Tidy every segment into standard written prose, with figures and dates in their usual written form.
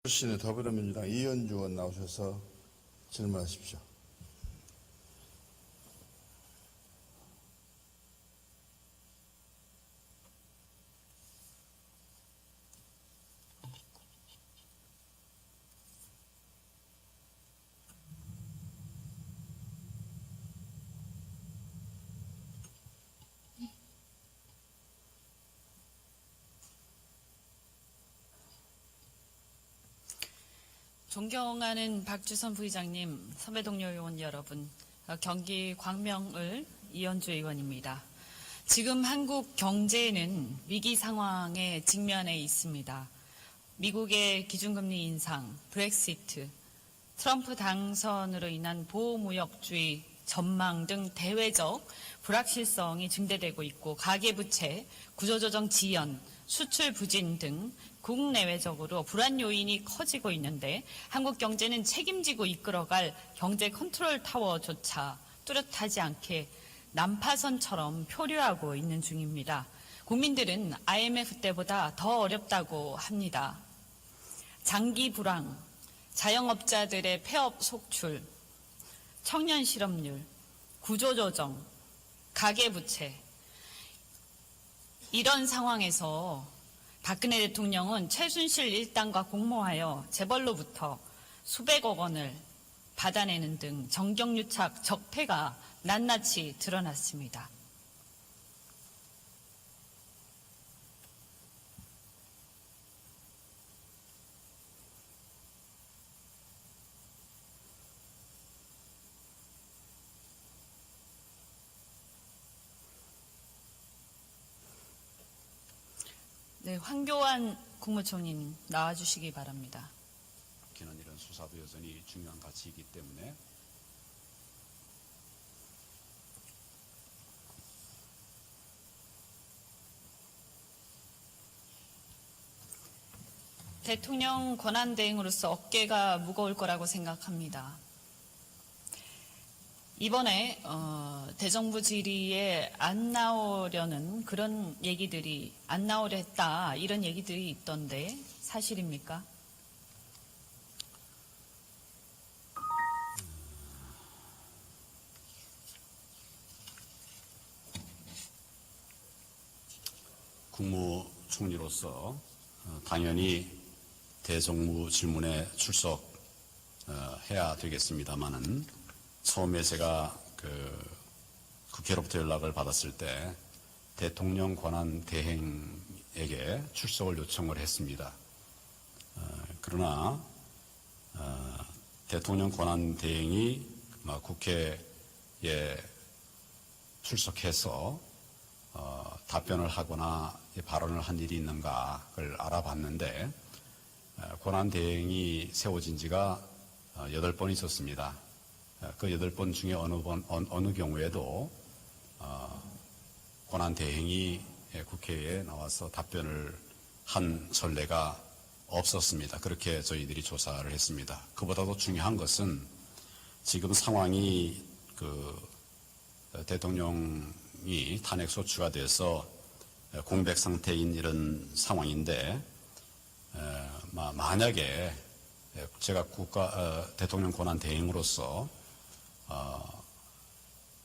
출신의 더불어민주당 이현주 의원 나오셔서 질문하십시오. 존경하는 박주선 부의장님, 선배 동료 의원 여러분, 경기 광명을 이현주 의원입니다. 지금 한국 경제는 위기 상황에 직면해 있습니다. 미국의 기준금리 인상, 브렉시트, 트럼프 당선으로 인한 보호무역주의 전망 등 대외적 불확실성이 증대되고 있고 가계부채, 구조조정 지연, 수출 부진 등 국내외적으로 불안 요인이 커지고 있는데 한국 경제는 책임지고 이끌어갈 경제 컨트롤 타워조차 뚜렷하지 않게 난파선처럼 표류하고 있는 중입니다. 국민들은 IMF 때보다 더 어렵다고 합니다. 장기 불황, 자영업자들의 폐업 속출, 청년 실업률, 구조조정, 가계부채, 이런 상황에서 박근혜 대통령은 최순실 일당과 공모하여 재벌로부터 수백억 원을 받아내는 등 정경유착 적폐가 낱낱이 드러났습니다. 네, 황교안 국무총리님 나와주시기 바랍니다. 기는 이런 수사도 여전히 중요한 가치이기 때문에 대통령 권한대행으로서 어깨가 무거울 거라고 생각합니다. 이번에 대정부 질의에 안 나오려는 그런 얘기들이 안 나오려 했다 이런 얘기들이 있던데 사실입니까? 국무총리로서 당연히 대정부 질문에 출석해야 되겠습니다마는 처음에 제가 국회로부터 연락을 받았을 때 대통령 권한 대행에게 출석을 요청을 했습니다. 그러나 대통령 권한 대행이 국회에 출석해서 답변을 하거나 발언을 한 일이 있는가를 알아봤는데 권한 대행이 세워진 지가 8번 있었습니다. 그 8번 중에 어느 경우에도 권한 대행이 국회에 나와서 답변을 한 전례가 없었습니다. 그렇게 저희들이 조사를 했습니다. 그보다도 중요한 것은 지금 상황이 대통령이 탄핵 소추가 돼서 공백 상태인 이런 상황인데 만약에 제가 대통령 권한 대행으로서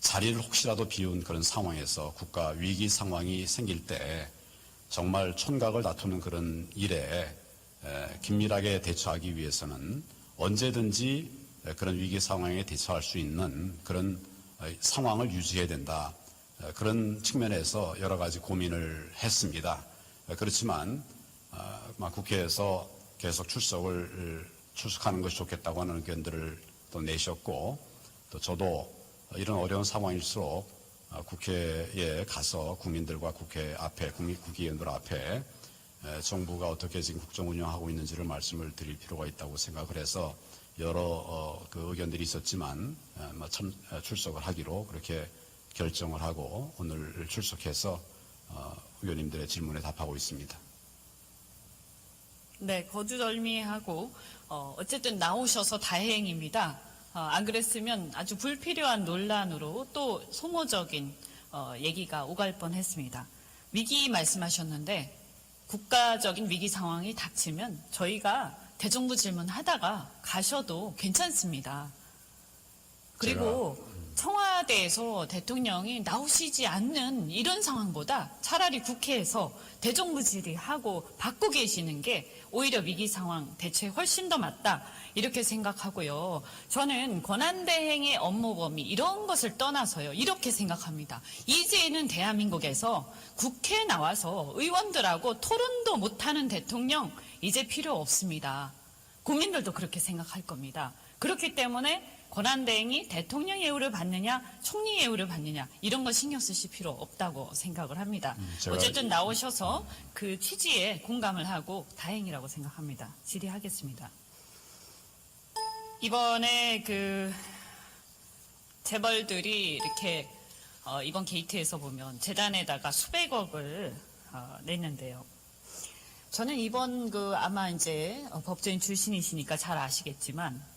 자리를 혹시라도 비운 그런 상황에서 국가 위기 상황이 생길 때 정말 촌각을 다투는 그런 일에 긴밀하게 대처하기 위해서는 언제든지 그런 위기 상황에 대처할 수 있는 그런 상황을 유지해야 된다. 그런 측면에서 여러 가지 고민을 했습니다. 그렇지만 국회에서 계속 출석하는 것이 좋겠다고 하는 의견들을 또 내셨고 또 저도 이런 어려운 상황일수록 국회에 가서 국민들과 국회 앞에 국회의원들 앞에 정부가 어떻게 지금 국정 운영하고 있는지를 말씀을 드릴 필요가 있다고 생각을 해서 여러 의견들이 있었지만 출석을 하기로 그렇게 결정을 하고 오늘 출석해서 의원님들의 질문에 답하고 있습니다. 네, 거두절미하고 어쨌든 나오셔서 다행입니다. 안 그랬으면 아주 불필요한 논란으로 또 소모적인 얘기가 오갈 뻔했습니다. 위기 말씀하셨는데 국가적인 위기 상황이 닥치면 저희가 대정부 질문하다가 가셔도 괜찮습니다. 그리고 청와대에서 대통령이 나오시지 않는 이런 상황보다 차라리 국회에서 대정부 질의하고 받고 계시는 게 오히려 위기 상황 대처에 훨씬 더 맞다 이렇게 생각하고요. 저는 권한대행의 업무 범위 이런 것을 떠나서요. 이렇게 생각합니다. 이제는 대한민국에서 국회에 나와서 의원들하고 토론도 못하는 대통령 이제 필요 없습니다. 국민들도 그렇게 생각할 겁니다. 그렇기 때문에 권한대행이 대통령 예우를 받느냐 총리 예우를 받느냐 이런 거 신경 쓰실 필요 없다고 생각을 합니다. 어쨌든 나오셔서 그 취지에 공감을 하고 다행이라고 생각합니다. 질의하겠습니다. 이번에 그 재벌들이 이렇게 이번 게이트에서 보면 재단에다가 수백억을 냈는데요. 저는 이번 아마 이제 법조인 출신이시니까 잘 아시겠지만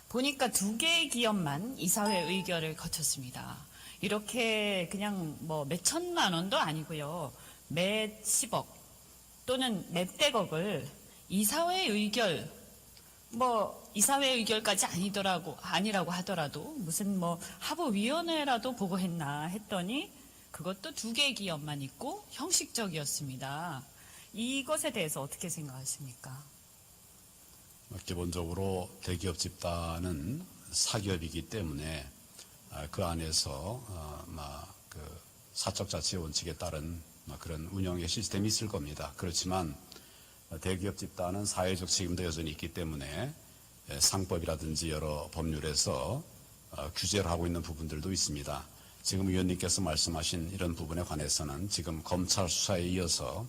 보니까 2개의 기업만 이사회 의결을 거쳤습니다. 이렇게 그냥 뭐 몇천만 원도 아니고요. 몇십억 또는 몇백억을 이사회 의결 이사회 의결까지 아니라고 하더라도 무슨 하부위원회라도 보고 했나 했더니 그것도 2개의 기업만 있고 형식적이었습니다. 이것에 대해서 어떻게 생각하십니까? 기본적으로 대기업 집단은 사기업이기 때문에 그 안에서 그 사적 자치 원칙에 따른 그런 운영의 시스템이 있을 겁니다. 그렇지만 대기업 집단은 사회적 책임도 여전히 있기 때문에 상법이라든지 여러 법률에서 규제를 하고 있는 부분들도 있습니다. 지금 의원님께서 말씀하신 이런 부분에 관해서는 지금 검찰 수사에 이어서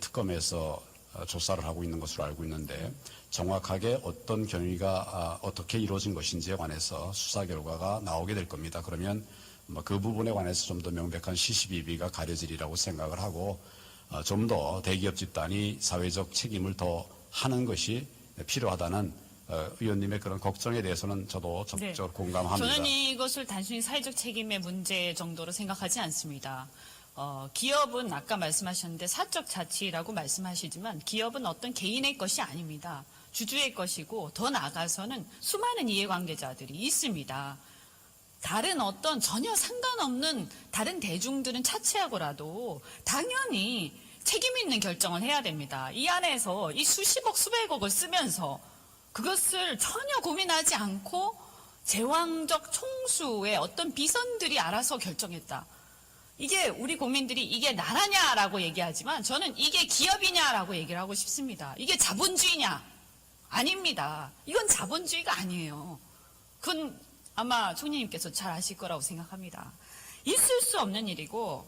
특검에서 조사를 하고 있는 것으로 알고 있는데 정확하게 어떤 경위가 어떻게 이루어진 것인지에 관해서 수사 결과가 나오게 될 겁니다. 그러면 그 부분에 관해서 좀 더 명백한 시시비비가 가려지리라고 생각을 하고 좀 더 대기업 집단이 사회적 책임을 더 하는 것이 필요하다는 의원님의 그런 걱정에 대해서는 저도 적극적으로 공감합니다. 저는 이것을 단순히 사회적 책임의 문제 정도로 생각하지 않습니다. 기업은 아까 말씀하셨는데 사적 자치라고 말씀하시지만 기업은 어떤 개인의 것이 아닙니다. 주주의 것이고 더 나아가서는 수많은 이해관계자들이 있습니다. 다른 어떤 전혀 상관없는 다른 대중들은 차치하고라도 당연히 책임 있는 결정을 해야 됩니다. 이 안에서 이 수십억 수백억을 쓰면서 그것을 전혀 고민하지 않고 제왕적 총수의 어떤 비선들이 알아서 결정했다. 이게 우리 국민들이 이게 나라냐라고 얘기하지만 저는 이게 기업이냐라고 얘기를 하고 싶습니다. 이게 자본주의냐? 아닙니다. 이건 자본주의가 아니에요. 그건 아마 총리님께서 잘 아실 거라고 생각합니다. 있을 수 없는 일이고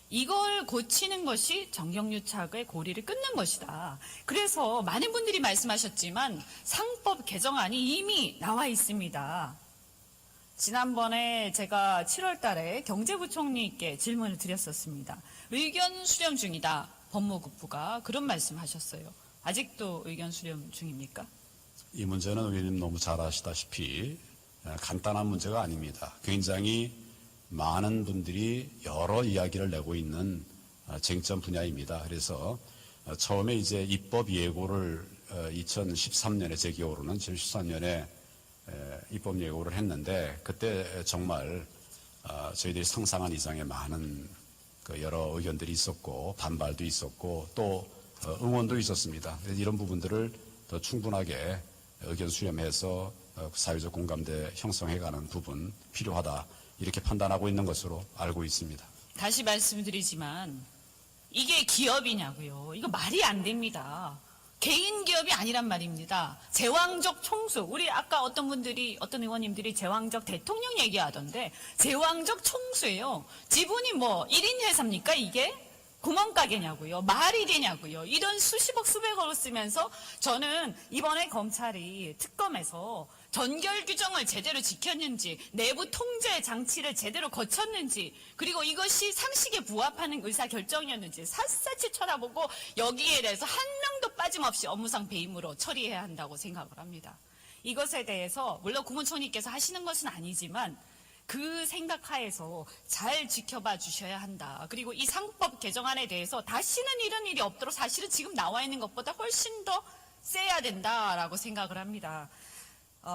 이걸 고치는 것이 정경유착의 고리를 끊는 것이다. 그래서 많은 분들이 말씀하셨지만 상법 개정안이 이미 나와 있습니다. 지난번에 제가 7월 달에 경제부총리께 질문을 드렸었습니다. 의견 수렴 중이다. 법무부가 그런 말씀하셨어요. 아직도 의견 수렴 중입니까? 이 문제는 의원님 너무 잘 아시다시피 간단한 문제가 아닙니다. 굉장히 많은 분들이 여러 이야기를 내고 있는 쟁점 분야입니다. 그래서 처음에 이제 입법 예고를 2013년에 제 기억으로는 2013년에 입법 예고를 했는데 그때 정말 저희들이 상상한 이상의 많은 여러 의견들이 있었고 반발도 있었고 또 응원도 있었습니다. 그래서 이런 부분들을 더 충분하게 의견 수렴해서 사회적 공감대 형성해가는 부분 필요하다 이렇게 판단하고 있는 것으로 알고 있습니다. 다시 말씀드리지만 이게 기업이냐고요. 이거 말이 안 됩니다. 개인 기업이 아니란 말입니다. 제왕적 총수. 우리 아까 어떤 의원님들이 제왕적 대통령 얘기하던데 제왕적 총수예요. 지분이 1인 회사입니까 이게? 구멍가게냐고요. 말이 되냐고요. 이런 수십억 수백억을 쓰면서 저는 이번에 검찰이 특검에서 전결 규정을 제대로 지켰는지 내부 통제 장치를 제대로 거쳤는지 그리고 이것이 상식에 부합하는 의사결정이었는지 샅샅이 쳐다보고 여기에 대해서 한 명도 빠짐없이 업무상 배임으로 처리해야 한다고 생각을 합니다. 이것에 대해서 물론 국무총리께서 하시는 것은 아니지만 그 생각하에서 잘 지켜봐 주셔야 한다. 그리고 이 상법 개정안에 대해서 다시는 이런 일이 없도록 사실은 지금 나와 있는 것보다 훨씬 더 세야 된다라고 생각을 합니다.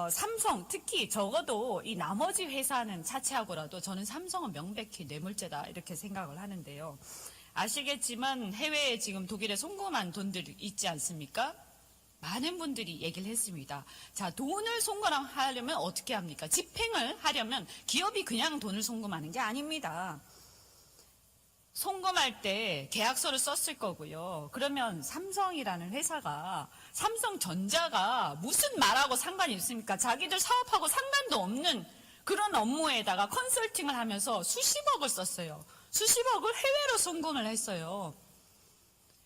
삼성 특히 적어도 이 나머지 회사는 차치하고라도 저는 삼성은 명백히 뇌물죄다 이렇게 생각을 하는데요. 아시겠지만 해외에 지금 독일에 송금한 돈들이 있지 않습니까? 많은 분들이 얘기를 했습니다. 자, 돈을 송금하려면 어떻게 합니까? 집행을 하려면 기업이 그냥 돈을 송금하는 게 아닙니다. 송금할 때 계약서를 썼을 거고요. 그러면 삼성이라는 회사가, 삼성전자가 무슨 말하고 상관이 있습니까? 자기들 사업하고 상관도 없는 그런 업무에다가 컨설팅을 하면서 수십억을 썼어요. 수십억을 해외로 송금을 했어요.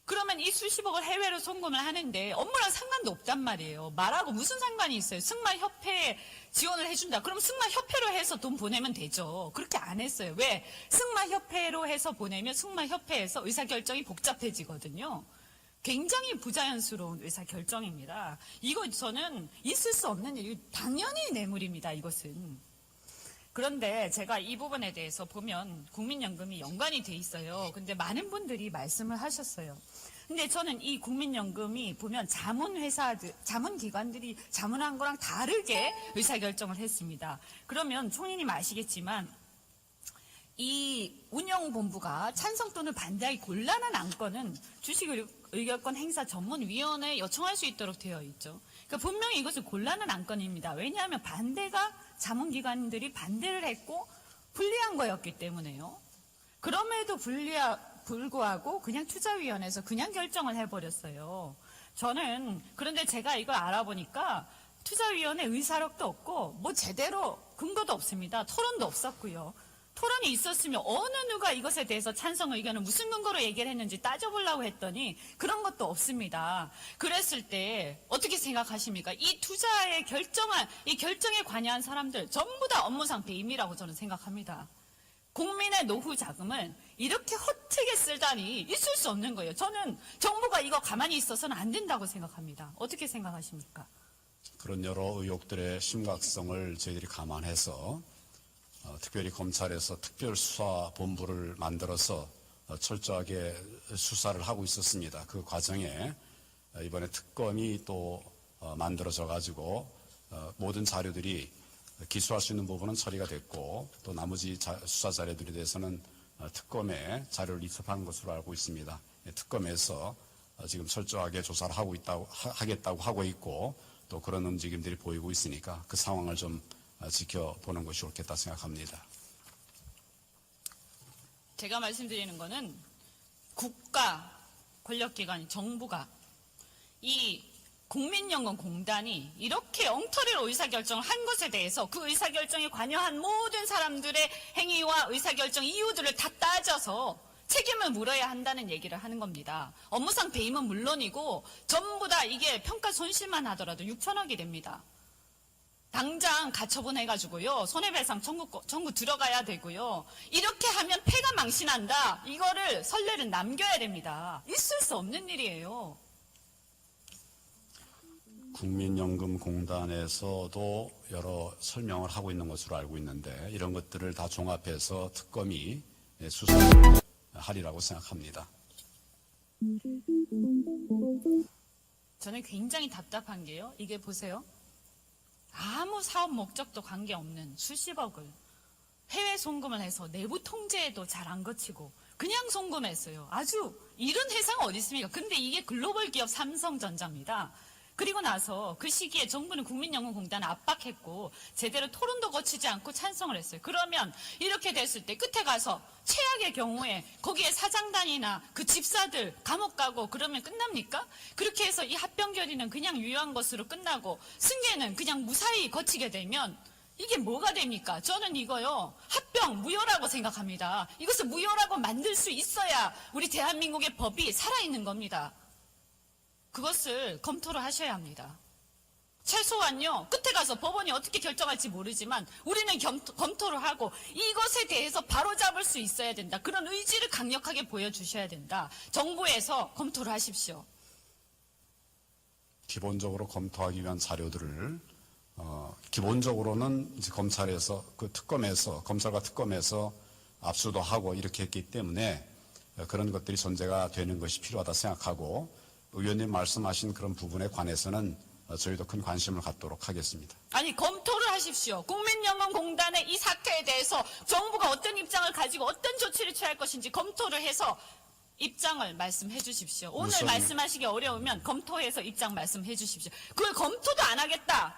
그러면 이 수십억을 해외로 송금을 하는데 업무랑 상관도 없단 말이에요. 말하고 무슨 상관이 있어요? 승마협회에 지원을 해준다. 그럼 승마협회로 해서 돈 보내면 되죠. 그렇게 안 했어요. 왜? 승마협회로 해서 보내면 승마협회에서 의사결정이 복잡해지거든요. 굉장히 부자연스러운 의사결정입니다. 이거 저는 있을 수 없는 일이 당연히 뇌물입니다. 이것은. 그런데 제가 이 부분에 대해서 보면 국민연금이 연관이 돼 있어요. 근데 많은 분들이 말씀을 하셨어요. 근데 저는 이 국민연금이 보면 자문회사들, 자문기관들이 자문한 거랑 다르게 의사결정을 했습니다. 그러면 총리님 아시겠지만 이 운영본부가 찬성 또는 반대의 곤란한 안건은 주식의결권 행사 전문위원회에 요청할 수 있도록 되어 있죠. 그러니까 분명히 이것은 곤란한 안건입니다. 왜냐하면 반대가 자문기관들이 반대를 했고 불리한 거였기 때문에요. 그럼에도 불구하고 그냥 투자위원회에서 그냥 결정을 해버렸어요. 저는 그런데 제가 이걸 알아보니까 투자위원회 의사록도 없고 뭐 제대로 근거도 없습니다. 토론도 없었고요. 토론이 있었으면 어느 누가 이것에 대해서 찬성 의견을 무슨 근거로 얘기를 했는지 따져보려고 했더니 그런 것도 없습니다. 그랬을 때 어떻게 생각하십니까? 이 투자에 결정한, 이 결정에 관여한 사람들 전부 다 업무상 배임이라고 저는 생각합니다. 국민의 노후 자금을 이렇게 허투루게 쓰다니 있을 수 없는 거예요. 저는 정부가 이거 가만히 있어서는 안 된다고 생각합니다. 어떻게 생각하십니까? 그런 여러 의혹들의 심각성을 저희들이 감안해서 특별히 검찰에서 특별수사본부를 만들어서 철저하게 수사를 하고 있었습니다. 그 과정에 이번에 특검이 또 만들어져 가지고 모든 자료들이 기소할 수 있는 부분은 처리가 됐고 또 나머지 수사 자료들에 대해서는 특검에 자료를 입수한 것으로 알고 있습니다. 특검에서 지금 철저하게 조사를 하겠다고 하고 있고 또 그런 움직임들이 보이고 있으니까 그 상황을 좀 지켜보는 것이 옳겠다 생각합니다. 제가 말씀드리는 거는 국가 권력기관 정부가 이 국민연금공단이 이렇게 엉터리로 의사결정을 한 것에 대해서 그 의사결정에 관여한 모든 사람들의 행위와 의사결정 이유들을 다 따져서 책임을 물어야 한다는 얘기를 하는 겁니다. 업무상 배임은 물론이고 전부 다 이게 평가 손실만 하더라도 6천억이 됩니다. 당장 가처분 해가지고요. 손해배상 청구 들어가야 되고요. 이렇게 하면 폐가 망신한다. 이거를 선례를 남겨야 됩니다. 있을 수 없는 일이에요. 국민연금공단에서도 여러 설명을 하고 있는 것으로 알고 있는데 이런 것들을 다 종합해서 특검이 수사를 하리라고 생각합니다. 저는 굉장히 답답한 게요. 이게 보세요. 아무 사업 목적도 관계없는 수십억을 해외 송금을 해서 내부 통제에도 잘 안 거치고 그냥 송금했어요. 아주 이런 회사가 어디 있습니까? 근데 이게 글로벌 기업 삼성전자입니다. 그리고 나서 그 시기에 정부는 국민연금공단을 압박했고 제대로 토론도 거치지 않고 찬성을 했어요. 그러면 이렇게 됐을 때 끝에 가서 최악의 경우에 거기에 사장단이나 그 집사들 감옥 가고 그러면 끝납니까? 그렇게 해서 이 합병 결의는 그냥 유효한 것으로 끝나고 승계는 그냥 무사히 거치게 되면 이게 뭐가 됩니까? 저는 이거요. 합병 무효라고 생각합니다. 이것을 무효라고 만들 수 있어야 우리 대한민국의 법이 살아있는 겁니다. 그것을 검토를 하셔야 합니다. 최소한요. 끝에 가서 법원이 어떻게 결정할지 모르지만 우리는 검토를 하고 이것에 대해서 바로잡을 수 있어야 된다. 그런 의지를 강력하게 보여주셔야 된다. 정부에서 검토를 하십시오. 기본적으로 검토하기 위한 자료들을 기본적으로는 이제 검찰에서 그 특검에서 검찰과 특검에서 압수도 하고 이렇게 했기 때문에 그런 것들이 전제가 되는 것이 필요하다 생각하고 의원님 말씀하신 그런 부분에 관해서는 저희도 큰 관심을 갖도록 하겠습니다. 아니, 검토를 하십시오. 국민연금공단의 이 사태에 대해서 정부가 어떤 입장을 가지고 어떤 조치를 취할 것인지 검토를 해서 입장을 말씀해 주십시오. 오늘 우선- 말씀하시기 어려우면 검토해서 입장 말씀해 주십시오. 그걸 검토도 안 하겠다.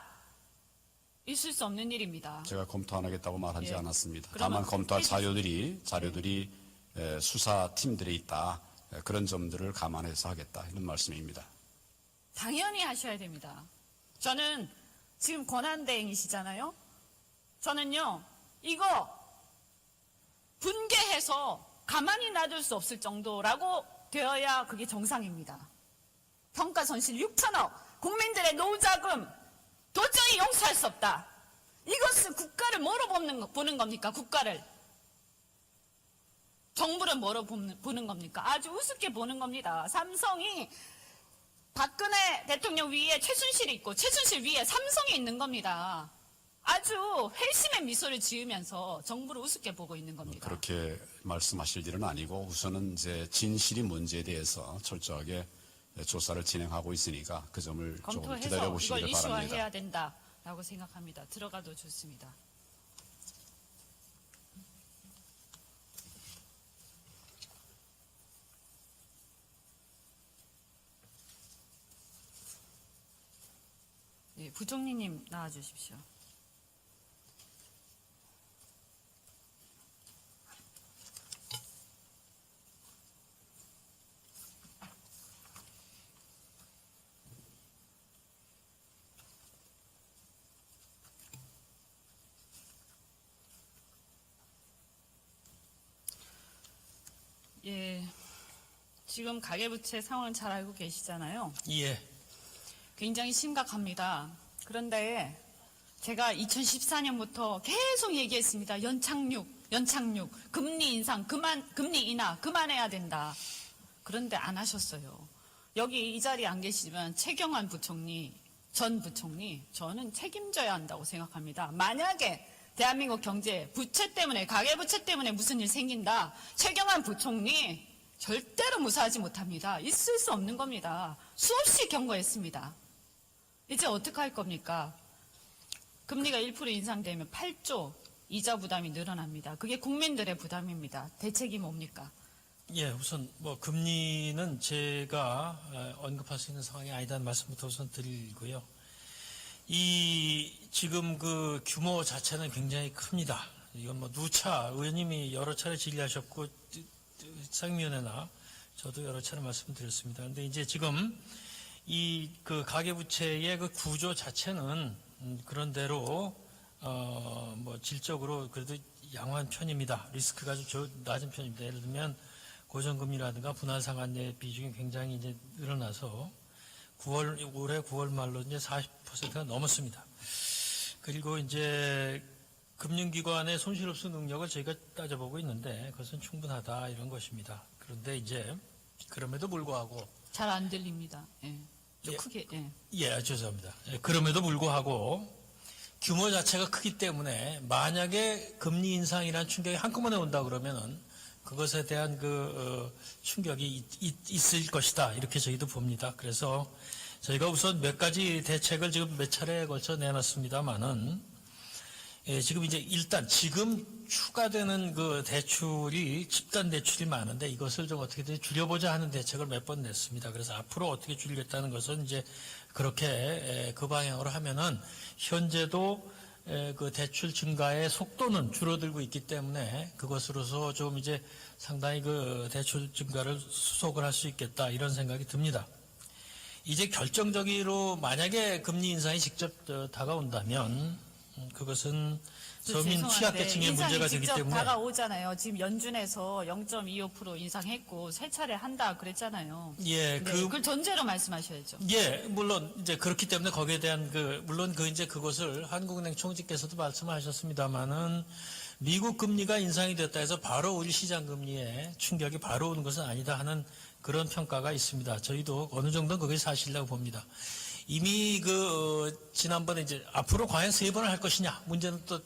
있을 수 없는 일입니다. 제가 검토 안 하겠다고 말하지 예. 않았습니다. 그러면 다만 검토할 해주십시오. 자료들이 수사팀들에 있다. 그런 점들을 감안해서 하겠다. 이런 말씀입니다. 당연히 하셔야 됩니다. 저는 지금 권한대행이시잖아요. 저는요, 이거 분개해서 가만히 놔둘 수 없을 정도라고 되어야 그게 정상입니다. 평가 손실 6천억, 국민들의 노자금 도저히 용서할 수 없다. 이것은 국가를 뭐로 보는 겁니까? 국가를. 정부를 뭐로 보는 겁니까? 아주 우습게 보는 겁니다. 삼성이 박근혜 대통령 위에 최순실이 있고 최순실 위에 삼성이 있는 겁니다. 아주 회심의 미소를 지으면서 정부를 우습게 보고 있는 겁니다. 그렇게 말씀하실 일은 아니고 우선은 이제 진실이 문제에 대해서 철저하게 조사를 진행하고 있으니까 그 점을 조금 검토해서 기다려 이걸 보시기를 바랍니다. 이슈화해야 된다라고 생각합니다. 들어가도 좋습니다. 네, 부총리님 나와주십시오. 예, 지금 가계부채 상황 잘 알고 계시잖아요. 예. 굉장히 심각합니다. 그런데 제가 2014년부터 계속 얘기했습니다. 연착륙, 금리 인상, 금리 인하, 그만해야 된다. 그런데 안 하셨어요. 여기 이 자리에 안 계시지만 최경환 부총리, 전 부총리, 저는 책임져야 한다고 생각합니다. 만약에 대한민국 경제 부채 때문에, 가계부채 때문에 무슨 일 생긴다. 최경환 부총리 절대로 무사하지 못합니다. 있을 수 없는 겁니다. 수없이 경고했습니다. 이제 어떻게 할 겁니까? 금리가 1% 인상되면 8조 이자 부담이 늘어납니다. 그게 국민들의 부담입니다. 대책이 뭡니까? 예, 우선 뭐 금리는 제가 언급할 수 있는 상황이 아니다는 말씀부터 우선 드리고요. 이 지금 그 규모 자체는 굉장히 큽니다. 이건 뭐 누차 의원님이 여러 차례 질의하셨고 상임위원회나 저도 여러 차례 말씀드렸습니다. 그런데 이제 지금 이 그 가계부채의 그 구조 자체는 그런대로 뭐 질적으로 그래도 양호한 편입니다. 리스크가 좀 낮은 편입니다. 예를 들면 고정금리라든가 분할상환의 비중이 굉장히 이제 늘어나서 올해 9월 말로 이제 40%가 넘었습니다. 그리고 이제 금융기관의 손실흡수 능력을 저희가 따져보고 있는데 그것은 충분하다 이런 것입니다. 그런데 이제 그럼에도 불구하고 잘 안 들립니다. 예. 좀 예. 크게. 예. 예, 죄송합니다. 예, 그럼에도 불구하고 규모 자체가 크기 때문에 만약에 금리 인상이라는 충격이 한꺼번에 온다 그러면은 그것에 대한 충격이 있을 것이다. 이렇게 저희도 봅니다. 그래서 저희가 우선 몇 가지 대책을 지금 몇 차례에 걸쳐 내놨습니다만은 지금 이제 일단 지금 추가되는 그 대출이 집단 대출이 많은데 이것을 좀 어떻게든 줄여보자 하는 대책을 몇 번 냈습니다. 그래서 앞으로 어떻게 줄이겠다는 것은 이제 그렇게 그 방향으로 하면은 현재도 그 대출 증가의 속도는 줄어들고 있기 때문에 그것으로서 좀 이제 상당히 그 대출 증가를 수속을 할 수 있겠다 이런 생각이 듭니다. 이제 결정적으로 만약에 금리 인상이 직접 다가온다면 그것은 서민 취약계층의 문제가 되기 직접 때문에 다가오잖아요. 지금 연준에서 0.25% 인상했고 세 차례 한다 그랬잖아요. 예, 네, 그걸 전제로 말씀하셔야죠. 예, 물론 이제 그렇기 때문에 거기에 대한 물론 이제 그것을 한국은행 총재께서도 말씀하셨습니다만은 미국 금리가 인상이 됐다 해서 바로 우리 시장 금리에 충격이 바로 오는 것은 아니다 하는 그런 평가가 있습니다. 저희도 어느 정도는 그게 사실이라고 봅니다. 이미 지난번에 이제 앞으로 과연 3번을 할 것이냐 문제는 또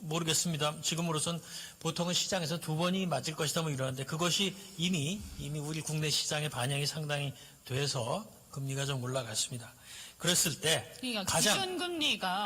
모르겠습니다. 지금으로선 보통은 시장에서 2번이 맞을 것이다 뭐 이러는데 그것이 이미 우리 국내 시장의 반영이 상당히 돼서 금리가 좀 올라갔습니다. 그랬을 때 그러니까 가장 기준금리가